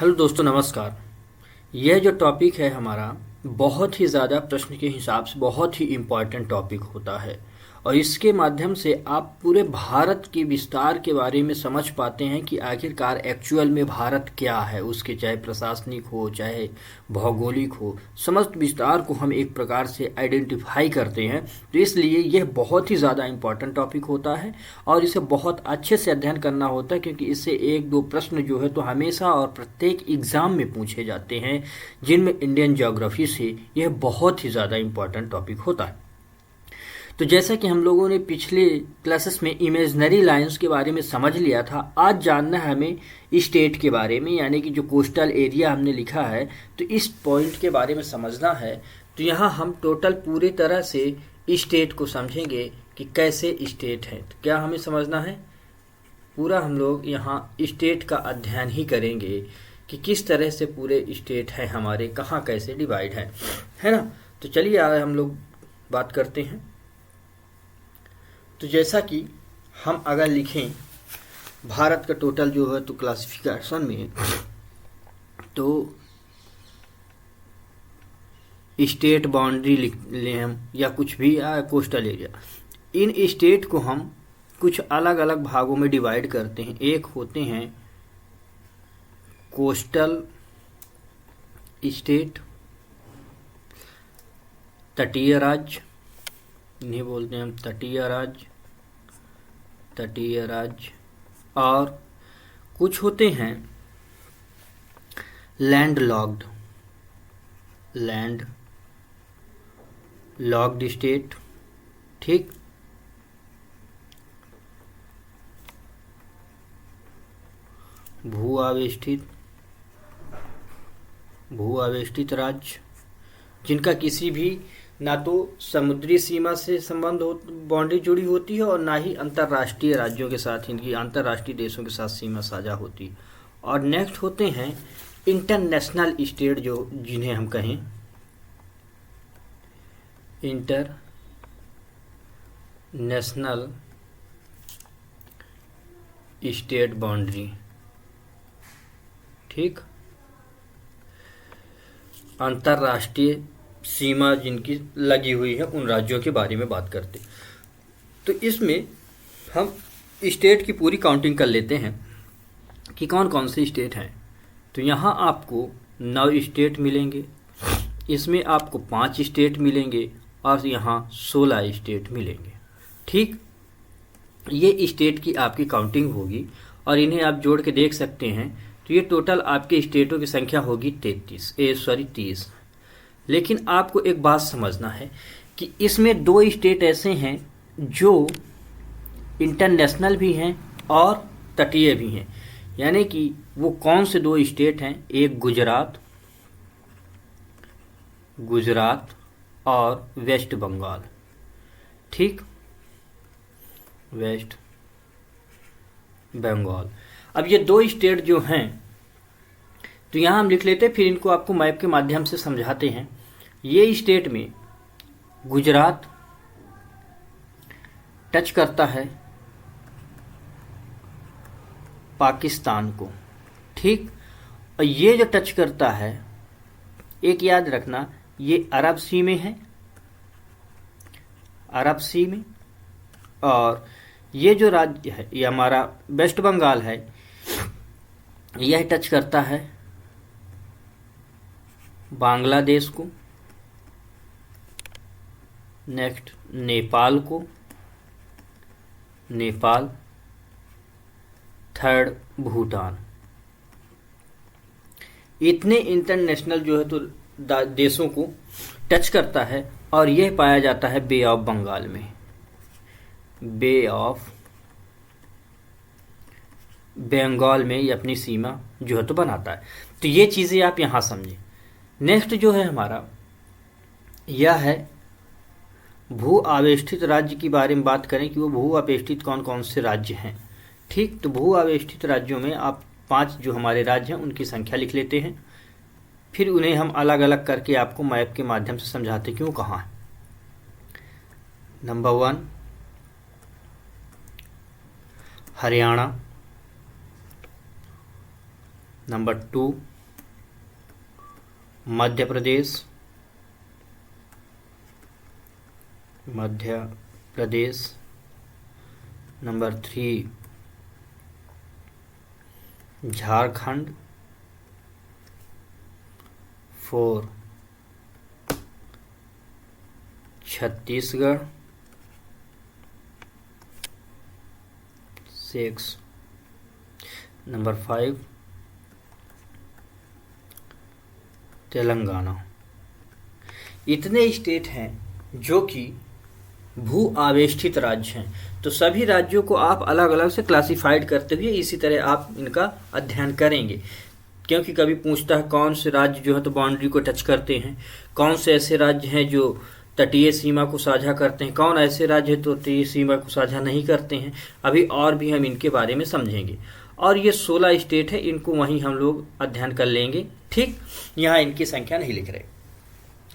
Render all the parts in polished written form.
Hello दोस्तों, नमस्कार। यह जो टॉपिक है हमारा, बहुत ही ज़्यादा प्रश्न के हिसाब से बहुत ही इम्पोर्टेंट टॉपिक होता है और इसके माध्यम से आप पूरे भारत के विस्तार के बारे में समझ पाते हैं कि आखिरकार एक्चुअल में भारत क्या है। उसके चाहे प्रशासनिक हो चाहे भौगोलिक हो, समस्त विस्तार को हम एक प्रकार से आइडेंटिफाई करते हैं। तो इसलिए यह बहुत ही ज़्यादा इम्पोर्टेंट टॉपिक होता है और इसे बहुत अच्छे से अध्ययन करना होता है, क्योंकि इससे एक दो प्रश्न जो है तो हमेशा और प्रत्येक एग्ज़ाम में पूछे जाते हैं, जिनमें इंडियन ज्योग्राफी से यह बहुत ही ज़्यादा इम्पोर्टेंट टॉपिक होता है। तो जैसा कि हम लोगों ने पिछले क्लासेस में इमेजनरी लाइंस के बारे में समझ लिया था, आज जानना है हमें स्टेट के बारे में, यानी कि जो कोस्टल एरिया हमने लिखा है तो इस पॉइंट के बारे में समझना है। तो यहाँ हम टोटल पूरी तरह से स्टेट को समझेंगे कि कैसे स्टेट है। तो क्या हमें समझना है, पूरा हम लोग यहाँ स्टेट का अध्ययन ही करेंगे कि किस तरह से पूरे स्टेट हैं हमारे, कहाँ कैसे डिवाइड है ना। तो चलिए आज हम लोग बात करते हैं। तो जैसा कि हम अगर लिखें भारत का टोटल जो है तो क्लासिफिकेशन में, तो स्टेट बाउंड्री लिख लें हम या कुछ भी, या कोस्टल एरिया, इन स्टेट को हम कुछ अलग अलग भागों में डिवाइड करते हैं। एक होते हैं कोस्टल स्टेट, तटीय राज्य, इन्हें बोलते हैं हम तटीय राज्य। और कुछ होते हैं लैंड लॉक्ड स्टेट, ठीक। भू आवेष्टित राज्य, जिनका किसी भी ना तो समुद्री सीमा से संबंध हो, बाउंड्री जुड़ी होती है, और ना ही अंतर्राष्ट्रीय राज्यों के साथ, इनकी अंतर्राष्ट्रीय देशों के साथ सीमा साझा होती है। और नेक्स्ट होते हैं इंटरनेशनल स्टेट, जो जिन्हें हम कहें इंटरनेशनल स्टेट बाउंड्री, ठीक। अंतर्राष्ट्रीय सीमा जिनकी लगी हुई है, उन राज्यों के बारे में बात करते। तो इसमें हम स्टेट की पूरी काउंटिंग कर लेते हैं कि कौन कौन से स्टेट हैं। तो यहाँ आपको 9 स्टेट मिलेंगे, इसमें आपको 5 स्टेट मिलेंगे और यहाँ 16 स्टेट मिलेंगे, ठीक। ये स्टेट की आपकी काउंटिंग होगी और इन्हें आप जोड़ के देख सकते हैं। तो ये टोटल आपके स्टेटों की संख्या होगी 30। लेकिन आपको एक बात समझना है कि इसमें 2 स्टेट ऐसे हैं जो इंटरनेशनल भी हैं और तटीय भी हैं। यानी कि वो कौन से 2 स्टेट हैं, एक गुजरात और वेस्ट बंगाल, ठीक। वेस्ट बंगाल। अब ये 2 स्टेट जो हैं, तो यहाँ हम लिख लेते हैं, फिर इनको आपको मैप के माध्यम से समझाते हैं। ये स्टेट में गुजरात टच करता है पाकिस्तान को, ठीक। और ये जो टच करता है, एक याद रखना, ये अरब सी में है, और ये जो राज्य है ये हमारा वेस्ट बंगाल है, यह टच करता है बांग्लादेश को, नेक्स्ट नेपाल, थर्ड भूटान। इतने इंटरनेशनल जो है तो देशों को टच करता है और यह पाया जाता है बे ऑफ बंगाल में, बे ऑफ बंगाल में ये अपनी सीमा जो है तो बनाता है। तो ये चीज़ें आप यहाँ समझें। नेक्स्ट जो है हमारा, यह है भू आवेष्टित राज्य की बारे में बात करें कि वो भू आवेष्टित कौन कौन से राज्य हैं, ठीक। तो भू आवेष्टित राज्यों में आप 5 जो हमारे राज्य हैं उनकी संख्या लिख लेते हैं, फिर उन्हें हम अलग अलग करके आपको मैप के माध्यम से समझाते क्यों कहाँ है। Number 1 Haryana, number 2 Madhya Pradesh, Madhya Pradesh. Number 3 Jharkhand. 4 Chhattisgarh. 6 number 5 Telangana. इतने स्टेट हैं जो कि भू आवेष्टित राज्य हैं। तो सभी राज्यों को आप अलग अलग से क्लासिफाइड करते हुए इसी तरह आप इनका अध्ययन करेंगे, क्योंकि कभी पूछता है कौन से राज्य जो है तो बाउंड्री को टच करते हैं, कौन से ऐसे राज्य हैं जो तटीय सीमा को साझा करते हैं, कौन ऐसे राज्य तो तटीय सीमा को साझा नहीं करते हैं। अभी और भी हम इनके बारे में समझेंगे। और ये 16 स्टेट है, इनको वहीं हम लोग अध्ययन कर लेंगे। ठीक, यहाँ इनकी संख्या नहीं लिख रहे।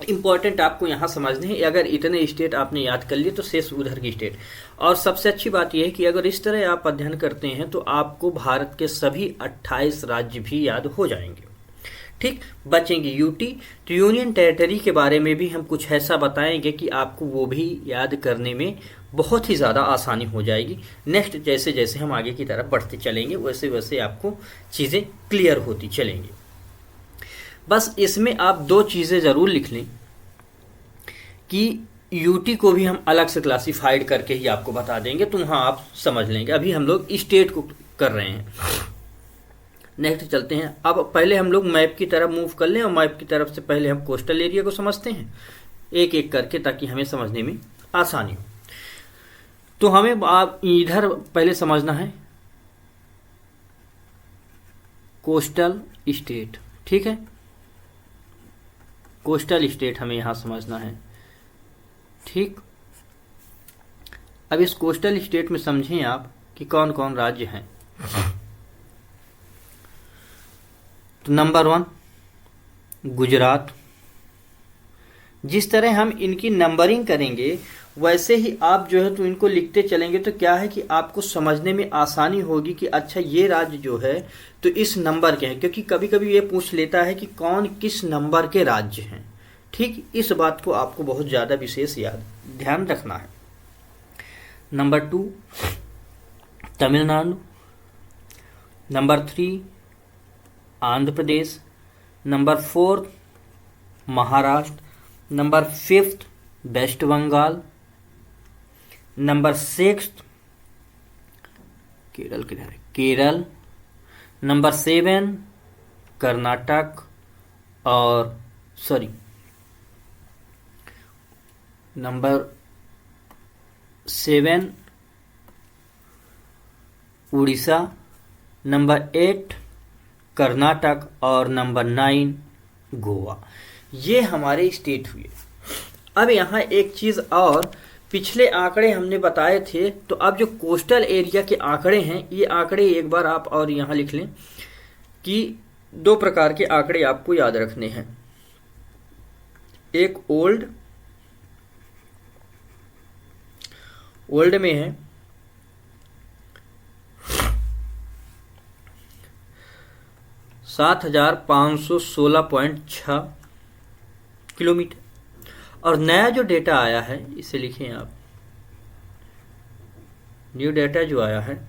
इंपॉर्टेंट आपको यहाँ समझने हैं, अगर इतने स्टेट आपने याद कर लिए तो शेष उधर की स्टेट। और सबसे अच्छी बात यह है कि अगर इस तरह आप अध्ययन करते हैं तो आपको भारत के सभी 28 राज्य भी याद हो जाएंगे। ठीक, बचेंगे यूटी। तो यूनियन टेरिटरी के बारे में भी हम कुछ ऐसा बताएंगे कि आपको वो भी याद करने में बहुत ही ज़्यादा आसानी हो जाएगी। नेक्स्ट जैसे जैसे हम आगे की तरफ बढ़ते चलेंगे वैसे वैसे आपको चीज़ें क्लियर होती चलेंगी। बस इसमें आप 2 चीज़ें ज़रूर लिख लें कि यूटी को भी हम अलग से क्लासिफाइड करके ही आपको बता देंगे, तो वहाँ आप समझ लेंगे। अभी हम लोग स्टेट को कर रहे हैं। नेक्स्ट चलते हैं। अब पहले हम लोग मैप की तरफ मूव कर लें, और मैप की तरफ से पहले हम कोस्टल एरिया को समझते हैं एक एक करके, ताकि हमें समझने में आसानी हो। तो हमें आप इधर पहले समझना है कोस्टल स्टेट। ठीक है, कोस्टल स्टेट हमें यहाँ समझना है। ठीक, अब इस कोस्टल स्टेट में समझें आप कि कौन कौन राज्य हैं। तो नंबर 1 गुजरात। जिस तरह हम इनकी नंबरिंग करेंगे वैसे ही आप जो है तो इनको लिखते चलेंगे, तो क्या है कि आपको समझने में आसानी होगी कि अच्छा ये राज्य जो है तो इस नंबर के हैं, क्योंकि कभी कभी ये पूछ लेता है कि कौन किस नंबर के राज्य हैं। ठीक, इस बात को आपको बहुत ज़्यादा विशेष ध्यान रखना है। Number 2 Tamil Nadu. Number 3 Andhra Pradesh. Number 4 Maharashtra. Number 5 West Bengal. Number 6 Kerala किधर है, केरल। नंबर 7 कर्नाटक और नंबर 7 उड़ीसा। नंबर 8 कर्नाटक और नंबर 9 गोवा। ये हमारे स्टेट हुए। अब यहाँ एक चीज़ और, पिछले आंकड़े हमने बताए थे, तो अब जो कोस्टल एरिया के आंकड़े हैं, ये आंकड़े एक बार आप और यहाँ लिख लें कि 2 प्रकार के आंकड़े आपको याद रखने हैं। एक ओल्ड में है 7516.6 किलोमीटर, और नया जो डेटा आया है इसे लिखें आप। न्यू डेटा जो आया है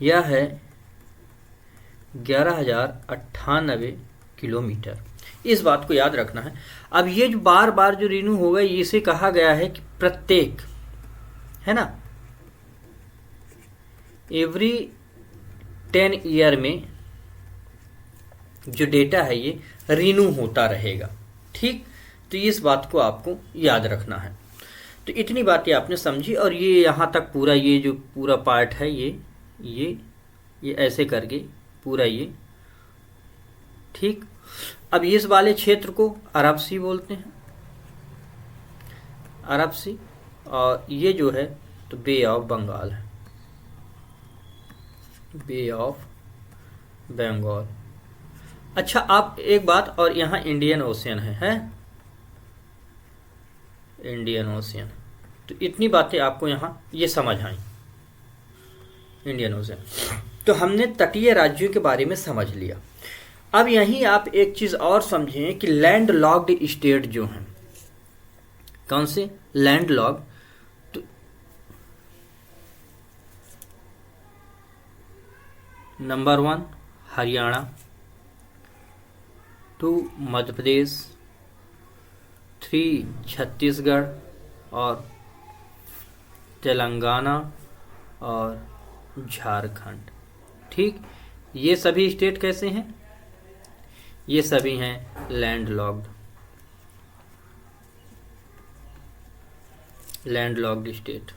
यह है 11,098 किलोमीटर। इस बात को याद रखना है। अब ये जो बार बार जो रिन्यू होगा, इसे कहा गया है कि प्रत्येक, है ना, एवरी 10 ईयर में जो डेटा है ये रिन्यू होता रहेगा। ठीक, तो इस बात को आपको याद रखना है। तो इतनी बातें आपने समझी, और ये यहाँ तक पूरा ये जो पूरा पार्ट है ये ऐसे करके पूरा ये। ठीक, अब इस वाले क्षेत्र को अरब सी बोलते हैं, अरब सी, और ये जो है तो बे ऑफ बंगाल है, बे ऑफ बंगाल। अच्छा, आप एक बात और, यहाँ इंडियन ओशियन है इंडियन ओशियन। तो इतनी बातें आपको यहाँ ये समझ आई, इंडियन ओशियन। तो हमने तटीय राज्यों के बारे में समझ लिया। अब यहीं आप एक चीज और समझें कि लैंड लॉक्ड स्टेट जो हैं, कौन से लैंड लॉक्ड, तो नंबर 1 हरियाणा, 2 मध्य प्रदेश, 3 छत्तीसगढ़ और तेलंगाना और झारखंड। ठीक, ये सभी स्टेट कैसे हैं? ये सभी हैं लैंड लॉक्ड स्टेट।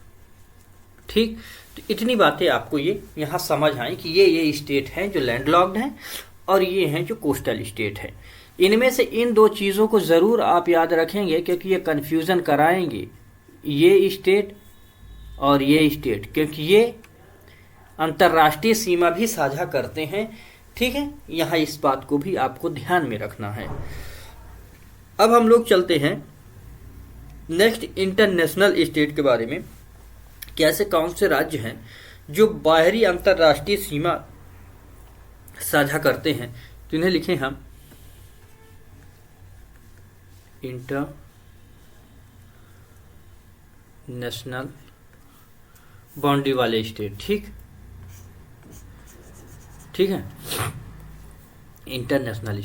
ठीक, तो इतनी बातें आपको ये यहाँ समझ आई कि ये स्टेट हैं जो लैंड लॉक्ड हैं और ये हैं जो कोस्टल स्टेट है। इनमें से इन दो चीज़ों को ज़रूर आप याद रखेंगे क्योंकि ये कन्फ्यूज़न कराएंगे, ये स्टेट और ये स्टेट, क्योंकि ये अंतर्राष्ट्रीय सीमा भी साझा करते हैं। ठीक है, यहाँ इस बात को भी आपको ध्यान में रखना है। अब हम लोग चलते हैं नेक्स्ट इंटरनेशनल स्टेट के बारे में। कैसे कौन से राज्य हैं जो बाहरी अंतर्राष्ट्रीय सीमा साझा करते हैं, तो इन्हें लिखें हम इंटरनेशनल बाउंड्री वाले स्टेट। ठीक है, इंटरनेशनल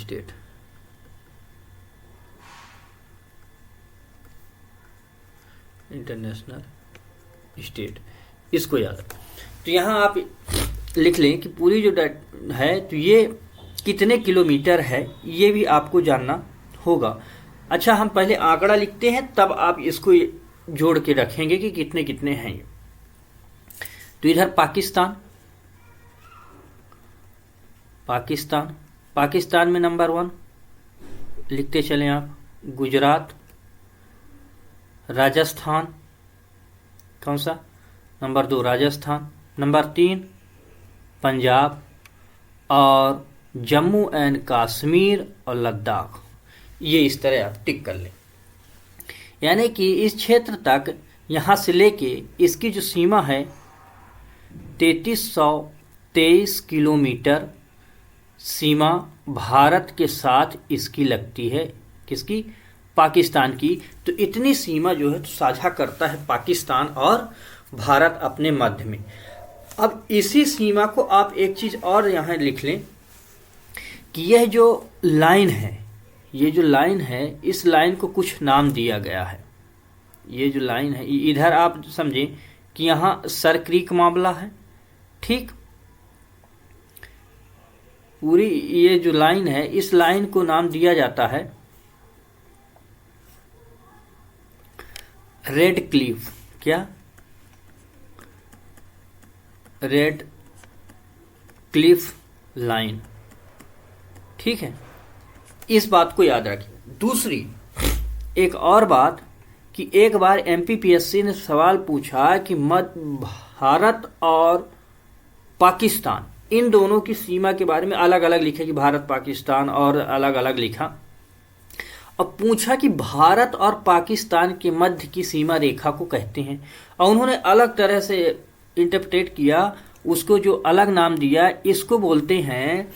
स्टेट। इसको याद रखें। तो यहाँ आप लिख लें कि पूरी जो है तो ये कितने किलोमीटर है, ये भी आपको जानना होगा। अच्छा, हम पहले आंकड़ा लिखते हैं तब आप इसको जोड़ के रखेंगे कि कितने कितने हैं ये। तो इधर पाकिस्तान में नंबर 1 लिखते चलें आप, गुजरात, राजस्थान, कौन सा नंबर 2 राजस्थान, नंबर 3 पंजाब और जम्मू एंड कश्मीर और लद्दाख। ये इस तरह आप टिक कर लें, यानी कि इस क्षेत्र तक यहाँ से लेके इसकी जो सीमा है 3323 किलोमीटर सीमा भारत के साथ इसकी लगती है। किसकी? पाकिस्तान की। तो इतनी सीमा जो है तो साझा करता है पाकिस्तान और भारत अपने मध्य में। अब इसी सीमा को आप एक चीज़ और यहाँ लिख लें कि यह जो लाइन है, इस लाइन को कुछ नाम दिया गया है। ये जो लाइन है, इधर आप समझें कि यहाँ सर क्रीक मामला है। ठीक, पूरी ये जो लाइन है, इस लाइन को नाम दिया जाता है रेड क्लिफ। क्या? Red Cliff line. ठीक है, इस बात को याद रखिए। दूसरी एक और बात कि एक बार एमपीपीएससी ने सवाल पूछा कि भारत और पाकिस्तान, इन दोनों की सीमा के बारे में अलग अलग लिखे कि भारत पाकिस्तान और अलग अलग लिखा। अब पूछा कि भारत और पाकिस्तान के मध्य की सीमा रेखा को कहते हैं, और उन्होंने अलग तरह से इंटरप्रेट किया, उसको जो अलग नाम दिया, इसको बोलते हैं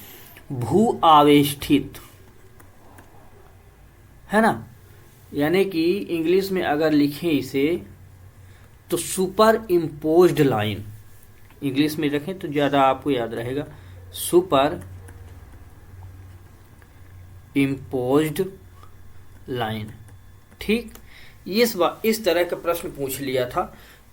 भू आवेष्टित, है ना। यानी कि इंग्लिश में अगर लिखें इसे तो सुपर इम्पोज्ड लाइन, इंग्लिश में रखें तो ज़्यादा आपको याद रहेगा, सुपर इम्पोज्ड लाइन। ठीक, इस तरह का प्रश्न पूछ लिया था,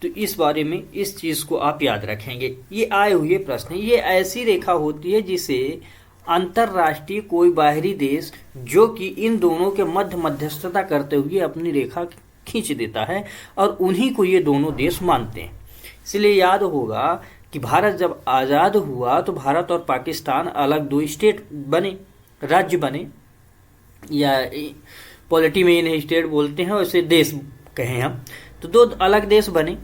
तो इस बारे में इस चीज़ को आप याद रखेंगे। ये आए हुए प्रश्न, ये ऐसी रेखा होती है जिसे अंतरराष्ट्रीय कोई बाहरी देश जो कि इन दोनों के मध्यस्थता करते हुए अपनी रेखा खींच देता है, और उन्हीं को ये दोनों देश मानते हैं। इसलिए याद होगा कि भारत जब आज़ाद हुआ तो भारत और पाकिस्तान अलग दो स्टेट बने, राज्य बने, या पॉलिटी में इन्हें स्टेट बोलते हैं, वैसे देश कहें हम, तो दो अलग देश बने।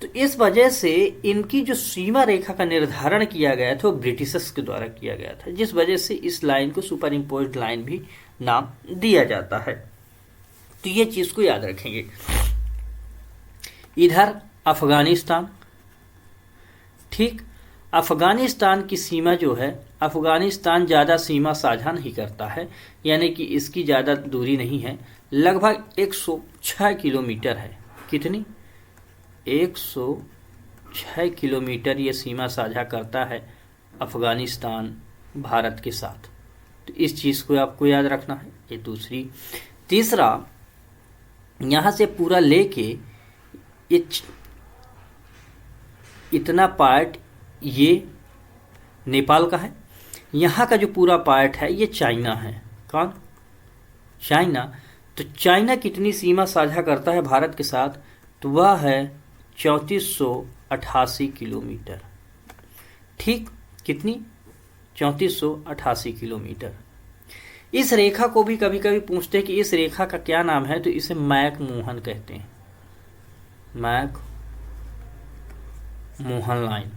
तो इस वजह से इनकी जो सीमा रेखा का निर्धारण किया गया था वो ब्रिटिशर्स के द्वारा किया गया था, जिस वजह से इस लाइन को सुपर इम्पोज्ड लाइन भी नाम दिया जाता है। तो ये चीज़ को याद रखेंगे। इधर अफगानिस्तान, ठीक, अफ़गानिस्तान की सीमा जो है, अफ़गानिस्तान ज़्यादा सीमा साझा नहीं करता है, यानी कि इसकी ज़्यादा दूरी नहीं है, लगभग 106 किलोमीटर है। कितनी? 106 किलोमीटर ये सीमा साझा करता है अफ़गानिस्तान भारत के साथ। तो इस चीज़ को आपको याद रखना है। ये दूसरी। तीसरा, यहाँ से पूरा लेके ये इतना पार्ट ये नेपाल का है। यहाँ का जो पूरा पार्ट है ये चाइना है। कौन? चाइना। तो चाइना कितनी सीमा साझा करता है भारत के साथ? तो वह है 3488 किलोमीटर। ठीक, कितनी? 3488 किलोमीटर। इस रेखा को भी कभी कभी पूछते हैं कि इस रेखा का क्या नाम है, तो इसे मैक मोहन कहते हैं। मैक मोहन लाइन।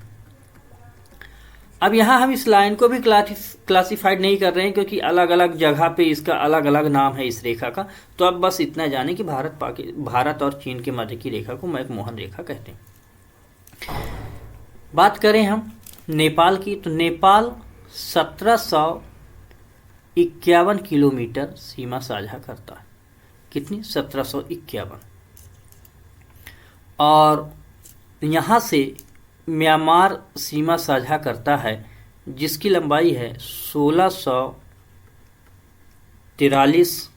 अब यहाँ हम इस लाइन को भी क्लासिफाइड नहीं कर रहे हैं, क्योंकि अलग अलग जगह पे इसका अलग अलग नाम है इस रेखा का। तो अब बस इतना जाने कि भारत और चीन के मध्य की रेखा को मैक मोहन रेखा कहते हैं। बात करें हम नेपाल की, तो नेपाल 1751 किलोमीटर सीमा साझा करता है। कितनी? 1751। और यहाँ से म्यांमार सीमा साझा करता है, जिसकी लंबाई है 1643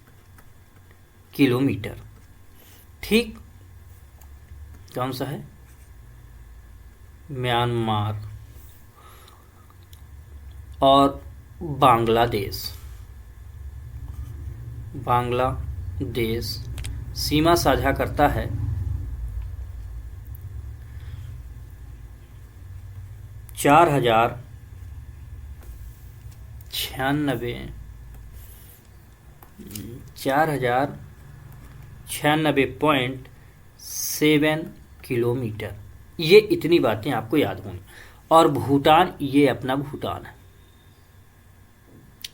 किलोमीटर। ठीक, कौन सा है? म्यांमार। और बांग्लादेश सीमा साझा करता है 4096.7 किलोमीटर। ये इतनी बातें आपको याद होंगी। और भूटान, ये अपना भूटान है।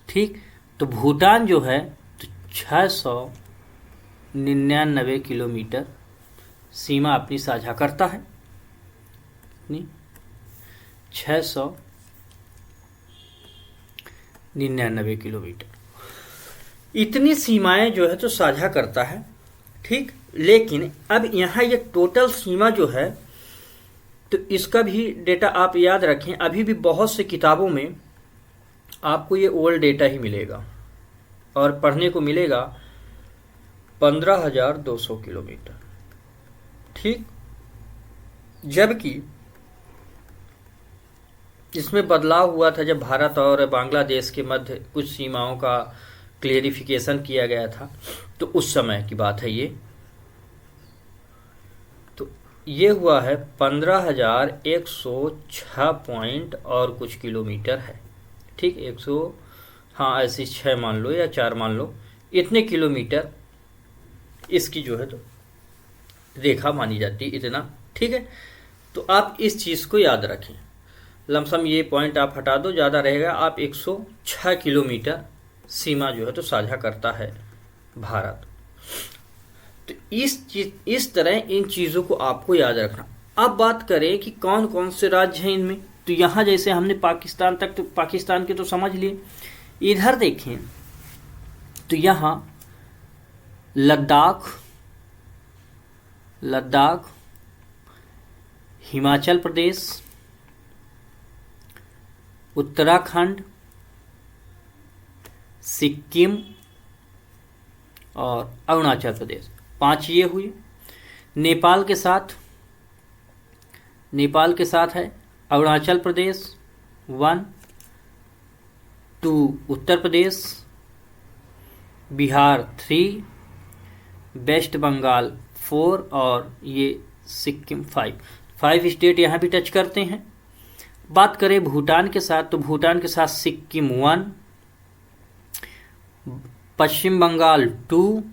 ठीक, तो भूटान जो है तो 699 किलोमीटर सीमा अपनी साझा करता है। 699 किलोमीटर इतनी सीमाएं जो है तो साझा करता है। ठीक, लेकिन अब यहाँ ये टोटल सीमा जो है, तो इसका भी डेटा आप याद रखें। अभी भी बहुत से किताबों में आपको ये ओल्ड डेटा ही मिलेगा और पढ़ने को मिलेगा 15,200 किलोमीटर। ठीक, जबकि इसमें बदलाव हुआ था जब भारत और बांग्लादेश के मध्य कुछ सीमाओं का क्लियरिफिकेशन किया गया था, तो उस समय की बात है ये। तो ये हुआ है 15,106 पॉइंट और कुछ किलोमीटर है। ठीक, 100, हाँ ऐसे 6 मान लो या 4 मान लो, इतने किलोमीटर इसकी जो है तो रेखा मानी जाती है, इतना। ठीक है, तो आप इस चीज़ को याद रखें। लमसम ये पॉइंट आप हटा दो, ज़्यादा रहेगा। आप 106 किलोमीटर सीमा जो है तो साझा करता है भारत। तो इस तरह इन चीज़ों को आपको याद रखना। अब बात करें कि कौन कौन से राज्य हैं इनमें, तो यहाँ जैसे हमने पाकिस्तान तक, तो पाकिस्तान के तो समझ लिए। इधर देखें तो यहाँ लद्दाख, हिमाचल प्रदेश, उत्तराखंड, सिक्किम और अरुणाचल प्रदेश, 5 ये हुई। नेपाल के साथ है अरुणाचल प्रदेश 1, 2 उत्तर प्रदेश, बिहार 3, वेस्ट बंगाल 4 और ये सिक्किम 5 स्टेट यहाँ भी टच करते हैं। बात करें भूटान के साथ, तो भूटान के साथ सिक्किम 1, पश्चिम बंगाल 2,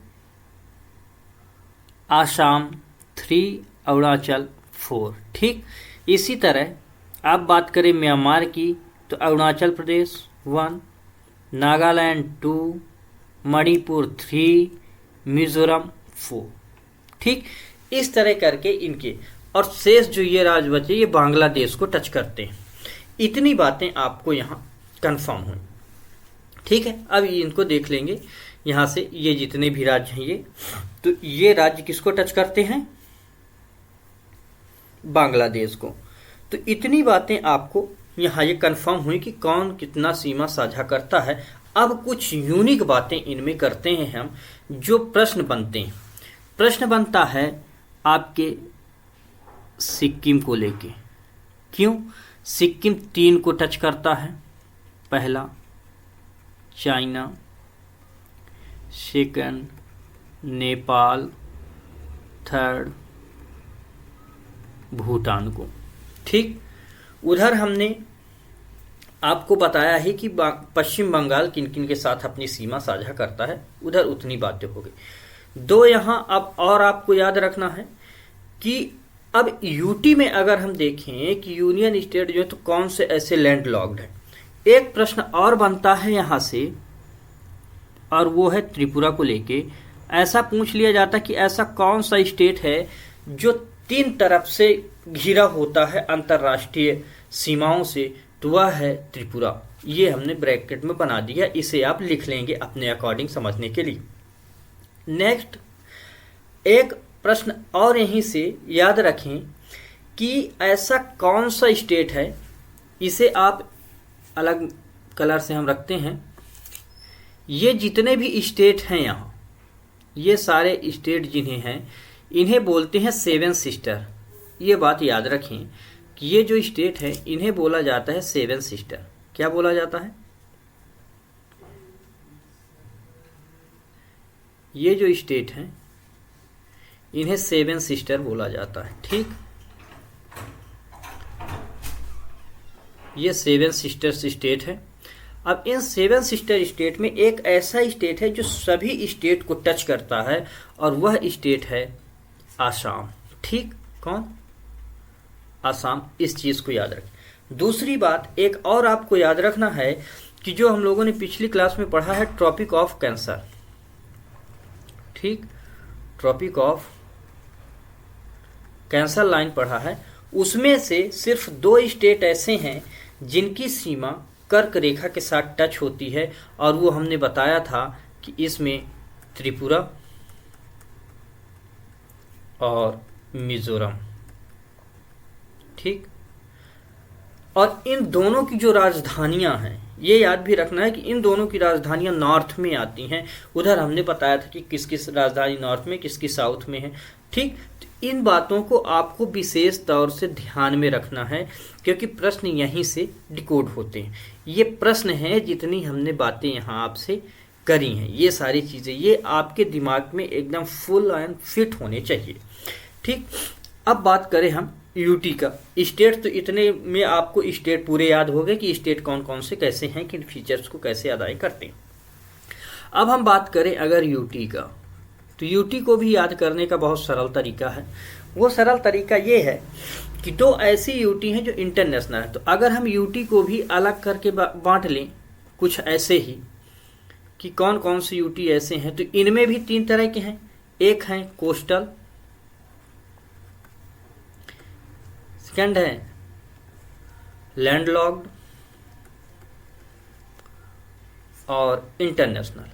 आसाम 3, अरुणाचल 4। ठीक, इसी तरह आप बात करें म्यांमार की, तो अरुणाचल प्रदेश 1, नागालैंड 2, मणिपुर 3, मिजोरम 4। ठीक, इस तरह करके इनके, और शेष जो ये राज्य बचे ये बांग्लादेश को टच करते हैं। इतनी बातें आपको यहाँ कंफर्म हुई। ठीक है, अब इनको देख लेंगे यहाँ से, ये जितने भी राज्य हैं ये, तो ये राज्य किसको टच करते हैं? बांग्लादेश को। तो इतनी बातें आपको यहाँ ये कंफर्म हुई कि कौन कितना सीमा साझा करता है। अब कुछ यूनिक बातें इनमें करते हैं हम, जो प्रश्न बनते हैं। प्रश्न बनता है आपके सिक्किम को लेके। क्यों? सिक्किम 3 को टच करता है। पहला China, second Nepal, third Bhutan को। ठीक, उधर हमने आपको बताया है कि पश्चिम बंगाल किन किन के साथ अपनी सीमा साझा करता है, उधर उतनी बातें हो गई। 2 यहाँ अब और आपको याद रखना है कि अब यूटी में अगर हम देखें कि यूनियन स्टेट जो है तो कौन से ऐसे लैंड लॉक्ड है। एक प्रश्न और बनता है यहाँ से, और वो है त्रिपुरा को लेके। ऐसा पूछ लिया जाता है कि ऐसा कौन सा स्टेट है जो 3 तरफ से घिरा होता है अंतर्राष्ट्रीय सीमाओं से, तो वह है त्रिपुरा। ये हमने ब्रैकेट में बना दिया, इसे आप लिख लेंगे अपने अकॉर्डिंग समझने के लिए। नेक्स्ट एक प्रश्न और यहीं से याद रखें कि ऐसा कौन सा स्टेट है, इसे आप अलग कलर से हम रखते हैं। ये जितने भी स्टेट हैं यहाँ, ये सारे स्टेट जिन्हें हैं इन्हें बोलते हैं 7 सिस्टर। ये बात याद रखें कि ये जो स्टेट है इन्हें बोला जाता है 7 सिस्टर। क्या बोला जाता है? ये जो स्टेट हैं इन्हें 7 सिस्टर बोला जाता है। ठीक, ये 7 सिस्टर्स स्टेट है। अब इन 7 सिस्टर स्टेट में एक ऐसा स्टेट है जो सभी स्टेट को टच करता है, और वह स्टेट है आसाम। ठीक, कौन? आसाम। इस चीज को याद रखें। दूसरी बात एक और आपको याद रखना है कि जो हम लोगों ने पिछली क्लास में पढ़ा है ट्रॉपिक ऑफ कैंसर। ठीक, ट्रॉपिक ऑफ कैंसर लाइन पढ़ा है, उसमें से सिर्फ 2 स्टेट ऐसे हैं जिनकी सीमा कर्क रेखा के साथ टच होती है, और वो हमने बताया था कि इसमें त्रिपुरा और मिजोरम। ठीक, और इन दोनों की जो राजधानियां हैं, ये याद भी रखना है कि इन दोनों की राजधानियां नॉर्थ में आती हैं। उधर हमने बताया था कि किसकी राजधानी नॉर्थ में, किसकी साउथ में है। ठीक, तो इन बातों को आपको विशेष तौर से ध्यान में रखना है, क्योंकि प्रश्न यहीं से डिकोड होते हैं। ये प्रश्न हैं जितनी हमने बातें यहाँ आपसे करी हैं, ये सारी चीजें ये आपके दिमाग में एकदम फुल एंड फिट होने चाहिए। ठीक, अब बात करें हम यूटी का। स्टेट तो इतने में आपको स्टेट पूरे याद हो गए कि स्टेट कौन कौन से कैसे हैं, किन फीचर्स को कैसे अदाई करते हैं। अब हम बात करें अगर यूटी का, तो यूटी को भी याद करने का बहुत सरल तरीका है। वो सरल तरीका ये है कि 2 ऐसी यूटी हैं जो इंटरनेशनल है। तो अगर हम यूटी को भी अलग करके बांट लें कुछ ऐसे ही कि कौन कौन से यूटी ऐसे हैं, तो इनमें भी 3 तरह के हैं। एक है कोस्टल, सेकंड है लैंडलॉक्ड, और इंटरनेशनल।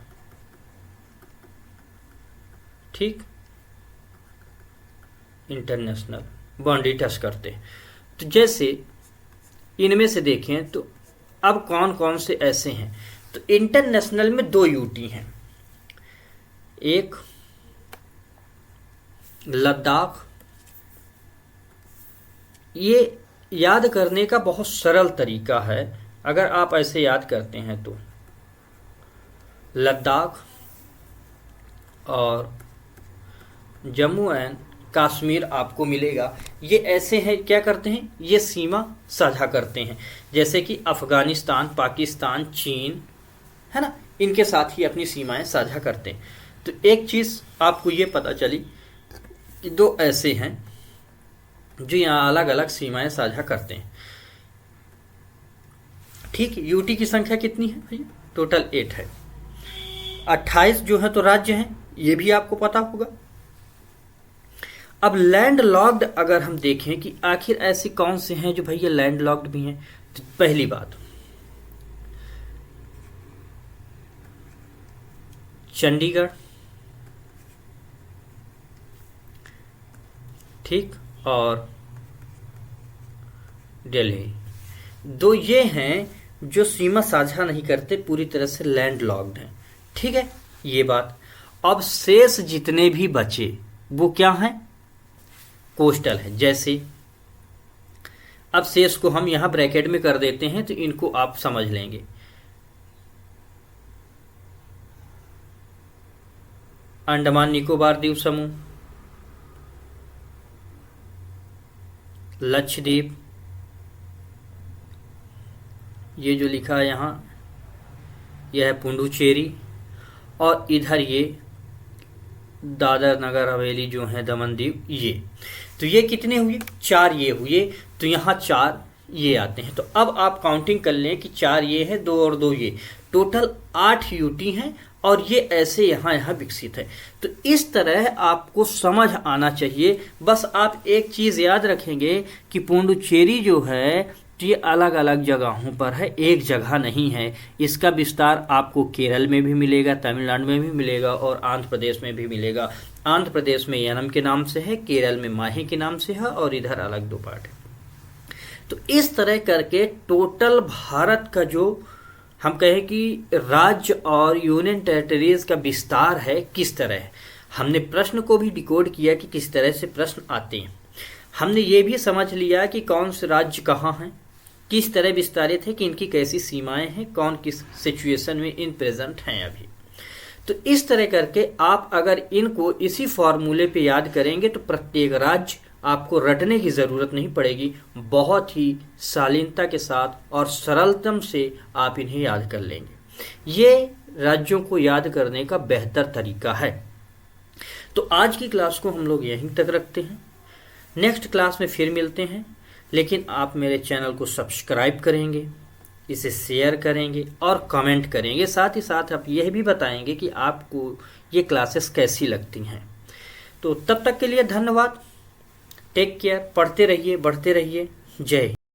ठीक, इंटरनेशनल बाउंड्री टच करते हैं। तो जैसे इनमें से देखें तो अब कौन कौन से ऐसे हैं, तो इंटरनेशनल में 2 यूटी हैं। एक लद्दाख। ये याद करने का बहुत सरल तरीका है, अगर आप ऐसे याद करते हैं तो लद्दाख और जम्मू एंड कश्मीर आपको मिलेगा। ये ऐसे हैं, क्या करते हैं, ये सीमा साझा करते हैं, जैसे कि अफगानिस्तान, पाकिस्तान, चीन, है ना, इनके साथ ही अपनी सीमाएं साझा करते हैं। तो एक चीज आपको ये पता चली कि 2 ऐसे हैं जो यहाँ अलग अलग सीमाएं साझा करते हैं। ठीक, यूटी की संख्या कितनी है भैया? टोटल 8 है। 28 जो है तो राज्य हैं, ये भी आपको पता होगा। अब लैंड लॉक्ड अगर हम देखें कि आखिर ऐसे कौन से हैं जो भैया लैंड लॉक्ड भी हैं, तो पहली बात, चंडीगढ़, ठीक, और दिल्ली, दो ये हैं जो सीमा साझा नहीं करते, पूरी तरह से लैंड लॉक्ड हैं, ठीक है, ये बात। अब शेष जितने भी बचे वो क्या हैं, कोस्टल है। जैसे अब शेष को हम यहां ब्रैकेट में कर देते हैं तो इनको आप समझ लेंगे। अंडमान निकोबार द्वीप समूह, लक्षद्वीप, ये जो लिखा है यहाँ यह है पुडुचेरी, और इधर ये दादर नगर हवेली जो है दमन दीव, ये तो ये कितने हुए, 4 ये हुए, तो यहाँ 4 ये आते हैं। तो अब आप काउंटिंग कर लें कि 4 ये है, 2 और 2 ये, टोटल 8 यूटी हैं, और ये ऐसे यहाँ विकसित है। तो इस तरह आपको समझ आना चाहिए। बस आप एक चीज याद रखेंगे कि पुडुचेरी जो है तो ये अलग अलग जगहों पर है, एक जगह नहीं है। इसका विस्तार आपको केरल में भी मिलेगा, तमिलनाडु में भी मिलेगा, और आंध्र प्रदेश में भी मिलेगा। आंध्र प्रदेश में यनम के नाम से है, केरल में माही के नाम से है, और इधर अलग 2 पार्ट है। तो इस तरह करके टोटल भारत का जो हम कहें कि राज्य और यूनियन टेरिटरीज का विस्तार है किस तरह है। हमने प्रश्न को भी डिकोड किया कि किस तरह से प्रश्न आते हैं। हमने ये भी समझ लिया कि कौन से राज्य कहाँ हैं, किस तरह विस्तारित है, कि इनकी कैसी सीमाएं हैं, कौन किस सिचुएशन में इन प्रेजेंट हैं अभी। तो इस तरह करके आप अगर इनको इसी फॉर्मूले पे याद करेंगे तो प्रत्येक राज्य आपको रटने की जरूरत नहीं पड़ेगी, बहुत ही शालीनता के साथ और सरलतम से आप इन्हें याद कर लेंगे। ये राज्यों को याद करने का बेहतर तरीका है। तो आज की क्लास को हम लोग यहीं तक रखते हैं, नेक्स्ट क्लास में फिर मिलते हैं। लेकिन आप मेरे चैनल को सब्सक्राइब करेंगे, इसे शेयर करेंगे और कमेंट करेंगे। साथ ही साथ आप यह भी बताएंगे कि आपको ये क्लासेस कैसी लगती हैं। तो तब तक के लिए धन्यवाद, टेक केयर, पढ़ते रहिए, बढ़ते रहिए, जय हिंद।